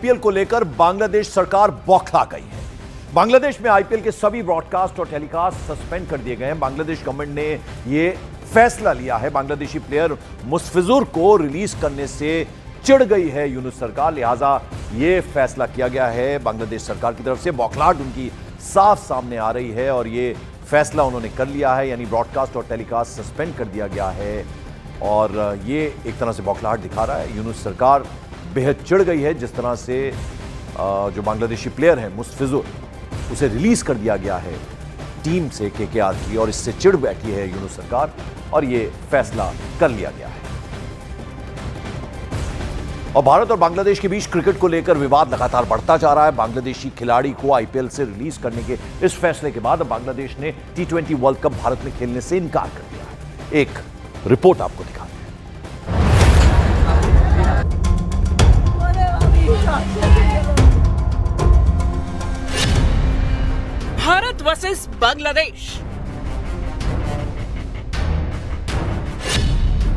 IPL को लेकर बांग्लादेश सरकार बौखला गई है। बांग्लादेश में आईपीएल के सभी ब्रॉडकास्ट और टेलीकास्ट सस्पेंड कर दिए गए हैं। बांग्लादेश गवर्नमेंट ने यह फैसला लिया है। बांग्लादेशी प्लेयर मुस्तफिजुर को रिलीज करने से चिढ़ गई है यूनुस सरकार, लिहाजा यह फैसला किया गया है ये सरकार की तरफ से। बौखलाहट उनकी साफ सामने आ रही है और ये फैसला उन्होंने कर लिया है, यानी ब्रॉडकास्ट और टेलीकास्ट सस्पेंड कर दिया गया है। और ये एक तरह से बौखलाहट दिखा रहा है। यूनुस सरकार बेहद चिढ़ गई है जिस तरह से जो बांग्लादेशी प्लेयर है मुस्तफिजुर, उसे रिलीज कर दिया गया है टीम से केकेआर की, और इससे चिढ़ बैठी है यूनुस सरकार और ये फैसला कर लिया गया है। और भारत और बांग्लादेश के बीच क्रिकेट को लेकर विवाद लगातार बढ़ता जा रहा है। बांग्लादेशी खिलाड़ी को आईपीएल से रिलीज करने के इस फैसले के बाद बांग्लादेश ने टी20 वर्ल्ड कप भारत में खेलने से इनकार कर दिया है। एक रिपोर्ट आपको दिखाते हैं। भारत वर्सेस बांग्लादेश,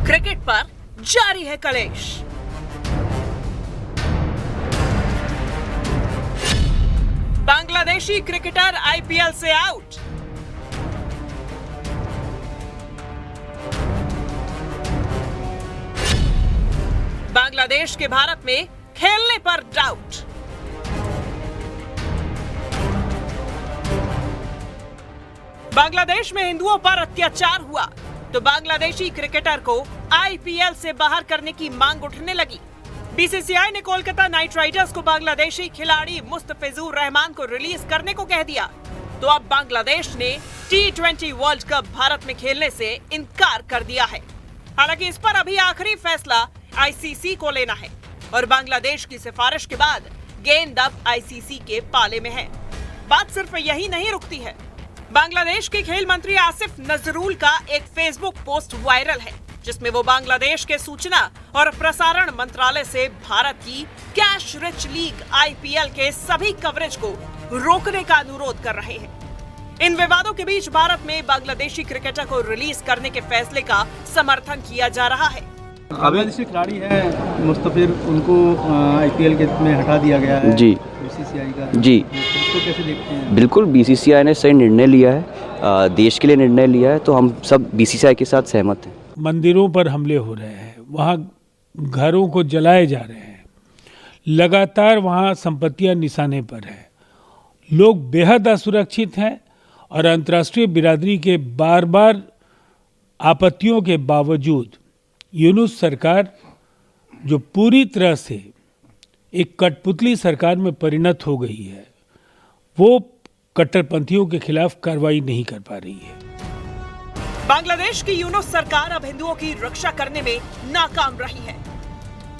क्रिकेट पर जारी है कलेश। बांग्लादेशी क्रिकेटर आईपीएल से आउट। बांग्लादेश के भारत में खेलने पर डाउट। बांग्लादेश में हिंदुओं पर अत्याचार हुआ तो बांग्लादेशी क्रिकेटर को आईपीएल से बाहर करने की मांग उठने लगी। बीसीसीआई ने कोलकाता नाइट राइडर्स को बांग्लादेशी खिलाड़ी मुस्तफिजुर रहमान को रिलीज करने को कह दिया, तो अब बांग्लादेश ने टी20 वर्ल्ड कप भारत में खेलने से इनकार कर दिया है। हालांकि इस पर अभी आखिरी फैसला आईसीसी को लेना है और बांग्लादेश की सिफारिश के बाद गेंद अब आईसीसी के पाले में है। बात सिर्फ यही नहीं रुकती है। बांग्लादेश के खेल मंत्री आसिफ नजरुल का एक फेसबुक पोस्ट वायरल है जिसमें वो बांग्लादेश के सूचना और प्रसारण मंत्रालय से भारत की कैश रिच लीग आईपीएल के सभी कवरेज को रोकने का अनुरोध कर रहे हैं। इन विवादों के बीच भारत में बांग्लादेशी क्रिकेटर को रिलीज करने के फैसले का समर्थन किया जा रहा है। बांग्लादेशी खिलाड़ी है मुस्तफिर, उनको आईपीएल के में हटा दिया गया है जी बीसीसीआई का। जी, इसको कैसे देखते हैं? बिल्कुल बीसीसीआई ने सही निर्णय लिया है, देश के लिए निर्णय लिया है, तो हम सब बीसीसीआई के साथ सहमत हैं। मंदिरों पर हमले हो रहे हैं, वहाँ घरों को जलाए जा रहे हैं, लगातार वहाँ संपत्तियां निशाने पर है, लोग बेहद असुरक्षित हैं और अंतर्राष्ट्रीय बिरादरी के बार बार आपत्तियों के बावजूद यूनुस सरकार जो पूरी तरह से एक कठपुतली सरकार में परिणत हो गई है, वो कट्टरपंथियों के खिलाफ कार्रवाई नहीं कर पा रही है। बांग्लादेश की यूनुस सरकार अब हिंदुओं की रक्षा करने में नाकाम रही है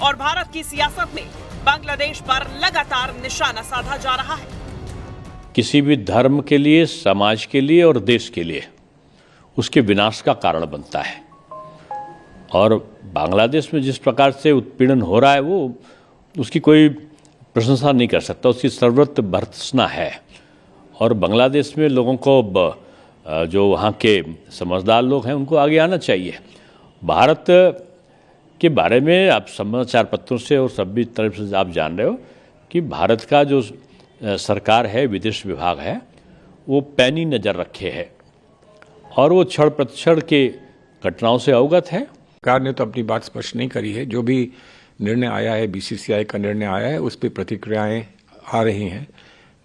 और भारत की सियासत में बांग्लादेश पर लगातार निशाना साधा जा रहा है। किसी भी धर्म के लिए, समाज के लिए और देश के लिए उसके विनाश का कारण बनता है। और बांग्लादेश में जिस प्रकार से उत्पीड़न हो रहा है वो उसकी कोई प्रशंसा नहीं कर सकता, उसकी सर्वत्र भर्त्सना है। और बांग्लादेश में लोगों को, जो वहाँ के समझदार लोग हैं, उनको आगे आना चाहिए। भारत के बारे में आप समाचार पत्रों से और सभी तरफ से आप जान रहे हो कि भारत का जो सरकार है, विदेश विभाग है, वो पैनी नज़र रखे है और वो क्षण प्रतिक्षण के घटनाओं से अवगत है। सरकार ने तो अपनी बात स्पष्ट नहीं करी है। जो भी निर्णय आया है, बीसीसीआई का निर्णय आया है, उस पर प्रतिक्रियाएं आ रही हैं।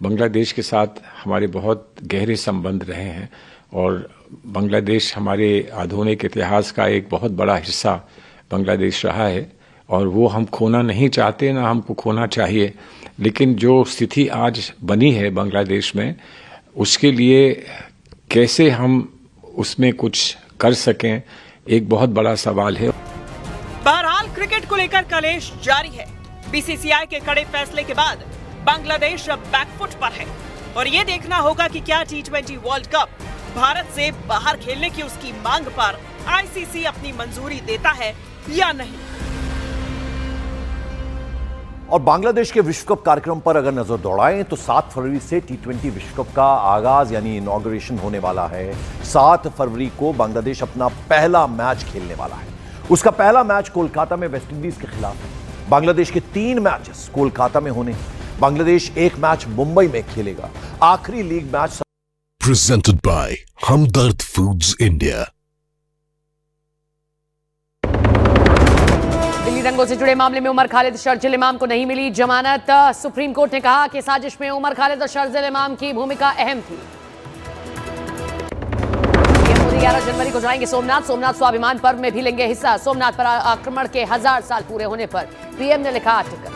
बांग्लादेश के साथ हमारे बहुत गहरे संबंध रहे हैं और बांग्लादेश हमारे आधुनिक इतिहास का एक बहुत बड़ा हिस्सा बांग्लादेश रहा है और वो हम खोना नहीं चाहते, ना हमको खोना चाहिए। लेकिन जो स्थिति आज बनी है बांग्लादेश में, उसके लिए कैसे हम उसमें कुछ कर सकें, एक बहुत बड़ा सवाल है। बहरहाल क्रिकेट को लेकर कलेश जारी है। बीसीसीआई के कड़े फैसले के बाद बांग्लादेश अब बैकफुट पर है और ये देखना होगा कि क्या टी20 वर्ल्ड कप भारत से बाहर खेलने की उसकी मांग पर आईसीसी अपनी मंजूरी देता है या नहीं। और बांग्लादेश के विश्व कप कार्यक्रम पर अगर नजर दौड़ाएं तो 7 फरवरी से टी20 विश्व कप का आगाज यानी इनॉग्रेशन होने वाला है। 7 फरवरी को बांग्लादेश अपना पहला मैच खेलने वाला है। उसका पहला मैच कोलकाता में वेस्टइंडीज के खिलाफ है। बांग्लादेश के 3 मैचेस कोलकाता में होने, बांग्लादेश 1 मैच मुंबई में खेलेगा। आखिरी league match presented by Hamdard Foods India। Delhi दंगों से जुड़े मामले में उमर खालिद शर्जिल इमाम को नहीं मिली जमानत। सुप्रीम कोर्ट ने कहा कि साजिश में उमर खालिद और शर्जिल इमाम की भूमिका अहम थी। पीएम मोदी 11 जनवरी को जाएंगे सोमनाथ स्वाभिमान पर्व में भी लेंगे हिस्सा। सोमनाथ पर आक्रमण के 1000 साल पूरे होने पर पीएम ने लिखा आर्टिकल।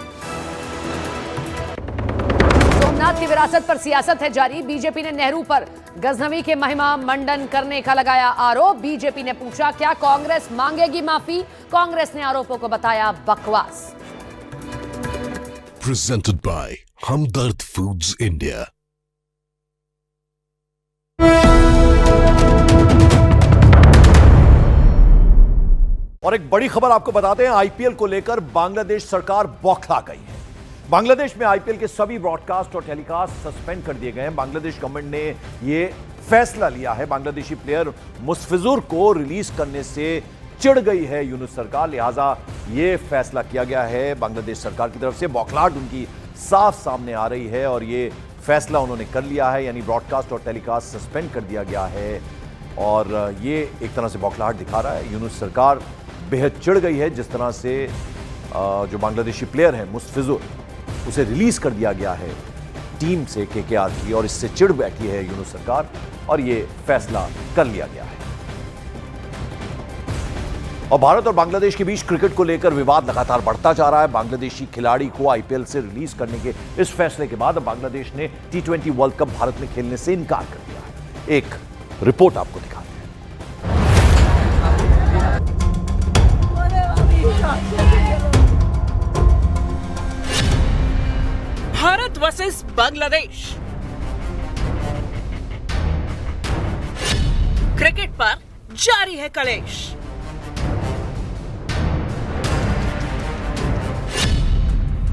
सोमनाथ की विरासत पर सियासत है जारी। बीजेपी ने नेहरू पर गजनवी के महिमा मंडन करने का लगाया आरोप। बीजेपी ने पूछा क्या कांग्रेस मांगेगी माफी? कांग्रेस ने आरोपों को बताया बकवास। Presented by Hamdard Foods India। और एक बड़ी खबर आपको बताते हैं, आईपीएल को लेकर बांग्लादेश सरकार बौखला गई है। बांग्लादेश में आईपीएल के सभी ब्रॉडकास्ट और टेलीकास्ट सस्पेंड कर दिए गए हैं। बांग्लादेश गवर्नमेंट ने यह फैसला लिया है। बांग्लादेशी प्लेयर मुस्तफिजुर को रिलीज करने से चिढ़ गई है यूनुस सरकार, लिहाजा यह फैसला किया गया है बांग्लादेश सरकार की तरफ से। बौखलाहट उनकी साफ सामने आ रही है और ये फैसला उन्होंने कर लिया है, यानी ब्रॉडकास्ट और टेलीकास्ट सस्पेंड कर दिया गया है। और ये एक तरह से बौखलाहट दिखा रहा है। यूनुस सरकार बेहद चिढ़ गई है जिस तरह से जो बांग्लादेशी प्लेयर है मुस्तफिजुर, उसे रिलीज कर दिया गया है टीम से केकेआर की, और इससे चिढ़ बैठी है यूनुस सरकार और ये फैसला कर लिया गया है। और भारत और बांग्लादेश के बीच क्रिकेट को लेकर विवाद लगातार बढ़ता जा रहा है। बांग्लादेशी खिलाड़ी को आईपीएल से रिलीज करने के इस फैसले के बाद बांग्लादेश ने T20 वर्ल्ड कप भारत में खेलने से इनकार कर दिया है। एक रिपोर्ट आपको दिखाते हैं। भारत वर्सेस बांग्लादेश। क्रिकेट पर जारी है कलेश।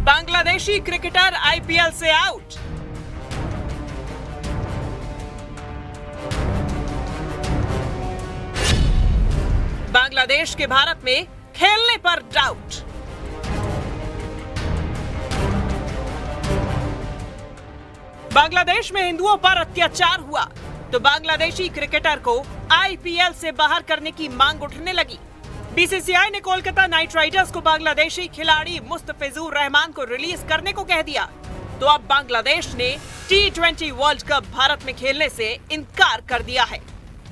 बांग्लादेशी क्रिकेटर आईपीएल से आउट। बांग्लादेश के भारत में खेलने पर डाउट। बांग्लादेश में हिंदुओं पर अत्याचार हुआ तो बांग्लादेशी क्रिकेटर को आईपीएल से बाहर करने की मांग उठने लगी। बीसीसीआई ने कोलकाता नाइट राइडर्स को बांग्लादेशी खिलाड़ी मुस्तफिजुर रहमान को रिलीज करने को कह दिया, तो अब बांग्लादेश ने T20 वर्ल्ड कप भारत में खेलने से इनकार कर दिया है।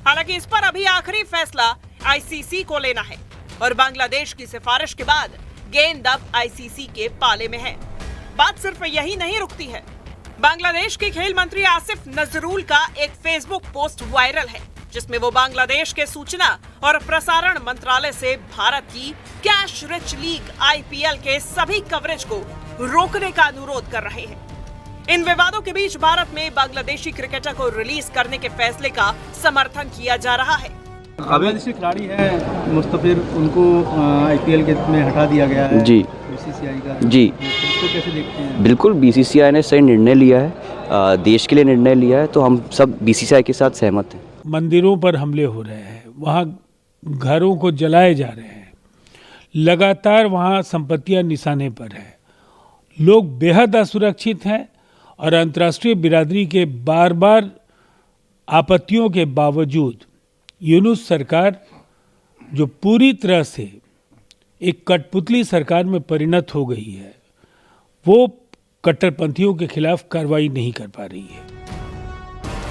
हालांकि इस पर अभी आखिरी फैसला आईसीसी को लेना है और बांग्लादेश की सिफारिश के बाद गेंद अब आईसीसी के पाले में है। बात सिर्फ यही नहीं रुकती है। बांग्लादेश के खेल मंत्री आसिफ नजरुल का एक फेसबुक पोस्ट वायरल है जिसमें वो बांग्लादेश के सूचना और प्रसारण मंत्रालय से भारत की कैश रिच लीग आईपीएल के सभी कवरेज को रोकने का अनुरोध कर रहे हैं। इन विवादों के बीच भारत में बांग्लादेशी क्रिकेटर को रिलीज करने के फैसले का समर्थन किया जा रहा है। बांग्लादेशी खिलाड़ी हैं मुस्तफिर, उनको आईपीएल में हटा दिया गया है जी बीसीसीआई का। जी, इसको कैसे देखते हैं? बिल्कुल बीसीसीआई ने सही निर्णय लिया है, देश के लिए निर्णय लिया है, तो हम सब बीसीसीआई के साथ सहमत हैं। मंदिरों पर हमले हो रहे हैं, वहाँ घरों को जलाए जा रहे हैं, लगातार वहाँ संपत्तियां निशाने पर हैं, लोग बेहद असुरक्षित हैं और अंतर्राष्ट्रीय बिरादरी के बार बार आपत्तियों के बावजूद यूनुस सरकार जो पूरी तरह से एक कठपुतली सरकार में परिणत हो गई है, वो कट्टरपंथियों के खिलाफ कार्रवाई नहीं कर पा रही है।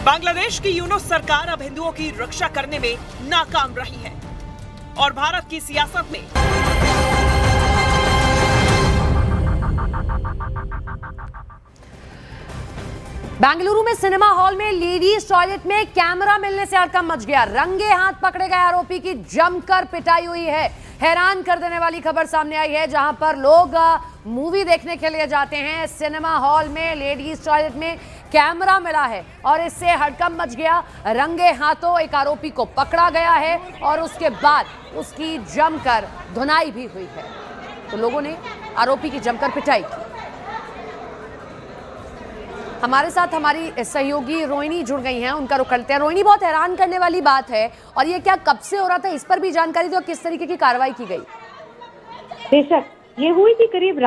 बांग्लादेश की यूनुस सरकार अब हिंदुओं की रक्षा करने में नाकाम रही है और भारत की सियासत में बेंगलुरु में सिनेमा हॉल में लेडीज टॉयलेट में कैमरा मिलने से हड़कंप मच गया। रंगे हाथ पकड़े गए आरोपी की जमकर पिटाई हुई है। हैरान कर देने वाली खबर सामने आई है, जहां पर लोग मूवी देखने के लिए जाते हैं, सिनेमा हॉल में लेडीज टॉयलेट में कैमरा मिला है और इससे हड़कंप मच गया। रंगे हाथों एक आरोपी को पकड़ा गया है और उसके बाद उसकी जमकर धुनाई भी हुई है। तो लोगों ने आरोपी की जमकर पिटाई की। हमारे साथ हमारी सहयोगी रोहिणी जुड़ गई हैं, उनका रुख करते हैं। रोहिणी, बहुत हैरान करने वाली बात है और ये क्या कब से हो रहा था, इस पर भी जानकारी दो, किस तरीके की कार्रवाई की गई? बेशक ये हुई थी करीब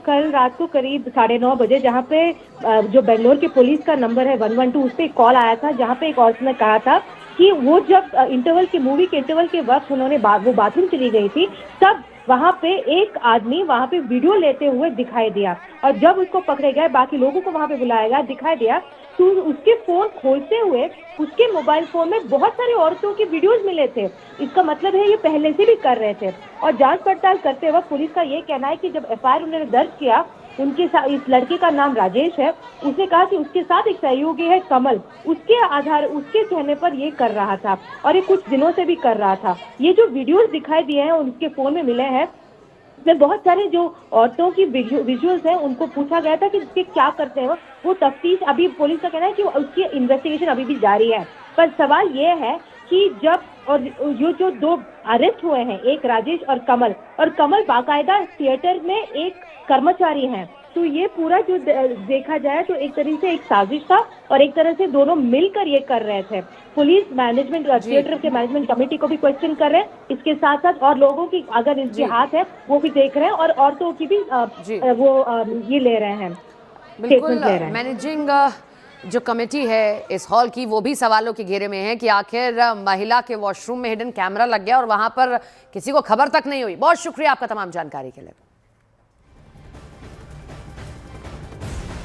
कल रात को करीब 9:30 बजे, जहाँ पे जो बेंगलोर के पुलिस का नंबर है 112, उस पर एक कॉल आया था, जहाँ पे एक औरत ने कहा था कि वो जब मूवी के इंटरवल के वक्त उन्होंने वो बाथरूम चली गई थी, तब वहाँ पे एक आदमी वहाँ पे वीडियो लेते हुए दिखाई दिया, और जब उसको पकड़े गए, बाकी लोगों को वहाँ पे बुलाया गया, दिखाई दिया तो उसके फोन खोलते हुए उसके मोबाइल फोन में बहुत सारी औरतों की वीडियोस मिले थे। इसका मतलब है ये पहले से भी कर रहे थे। और जांच पड़ताल करते वक्त पुलिस का ये कहना है कि जब एफआईआर उन्होंने दर्ज किया, उनके साथ इस लड़के का नाम राजेश है, उसने कहा कि उसके साथ एक सहयोगी है कमल, उसके कहने पर ये कर रहा था, और ये कुछ दिनों से भी कर रहा था। ये जो वीडियोस दिखाई दिए हैं उनके फोन में मिले हैं, इसमें बहुत सारे जो औरतों की विजुअल्स हैं, उनको पूछा गया था कि इसके क्या करते हैं वो तफ्तीश, अभी पुलिस का कहना है कि उसकी इन्वेस्टिगेशन अभी भी जारी है। पर सवाल ये है कि जब और ये जो 2 अरेस्ट हुए हैं, एक राजेश और कमल बाकायदा थिएटर में एक कर्मचारी हैं, तो ये पूरा जो देखा जाए तो एक तरीके से एक साजिश था, और एक तरह से दोनों मिलकर ये कर रहे थे। पुलिस मैनेजमेंट थिएटर के मैनेजमेंट कमेटी को भी क्वेश्चन कर रहे हैं, इसके साथ साथ और लोगों की अगर इनके हाथ है वो भी देख रहे हैं, और औरतों की भी ये ले रहे हैं, बिल्कुल। मैनेजिंग जो कमेटी है इस हॉल की, वो भी सवालों के घेरे में है कि आखिर महिला के वॉशरूम में हिडन कैमरा लग गया और वहां पर किसी को खबर तक नहीं हुई। बहुत शुक्रिया आपका तमाम जानकारी के लिए।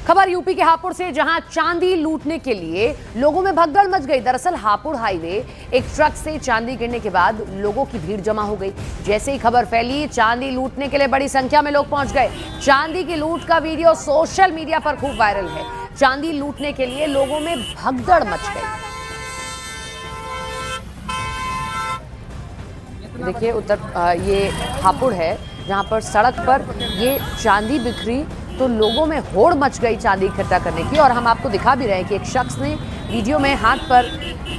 खबर यूपी के हापुड़ से, जहां चांदी लूटने के लिए लोगों में भगदड़ मच गई। दरअसल हापुड़ हाईवे एक ट्रक से चांदी गिरने के बाद लोगों की भीड़ जमा हो गई। जैसे ही खबर फैली, चांदी लूटने के लिए बड़ी संख्या में लोग पहुंच गए। चांदी की लूट का वीडियो सोशल मीडिया पर खूब वायरल है। चांदी लूटने के लिए लोगों में भगदड़ मच गई। देखिए ये हापुड़ है, जहां पर सड़क पर ये चांदी बिखरी तो लोगों में होड़ मच गई चांदी इकट्ठा करने की। और हम आपको दिखा भी रहे हैं कि एक शख्स ने वीडियो में हाथ पर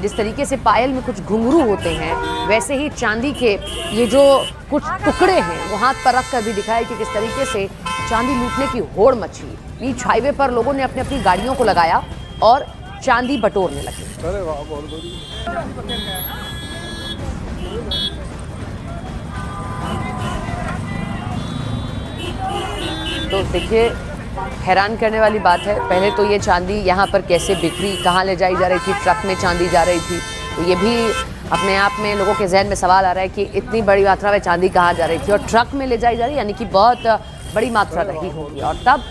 जिस तरीके से पायल में कुछ घुंघरू होते हैं, वैसे ही चांदी के ये जो कुछ टुकड़े हैं वो हाथ पर रख कर भी दिखाया कि किस तरीके से चांदी लूटने की होड़ मची। बीच हाईवे पर लोगों ने अपनी अपनी गाड़ियों को लगाया और चांदी बटोरने लगे। तो देखिए, हैरान करने वाली बात है, पहले तो ये चांदी यहाँ पर कैसे बिखरी, कहाँ ले जाई जा रही थी, ट्रक में चांदी जा रही थी, तो ये भी अपने आप में लोगों के जहन में सवाल आ रहा है कि इतनी बड़ी मात्रा में चांदी कहाँ जा रही थी, और ट्रक में ले जाई जा रही, यानी कि बहुत बड़ी मात्रा रही होगी। और तब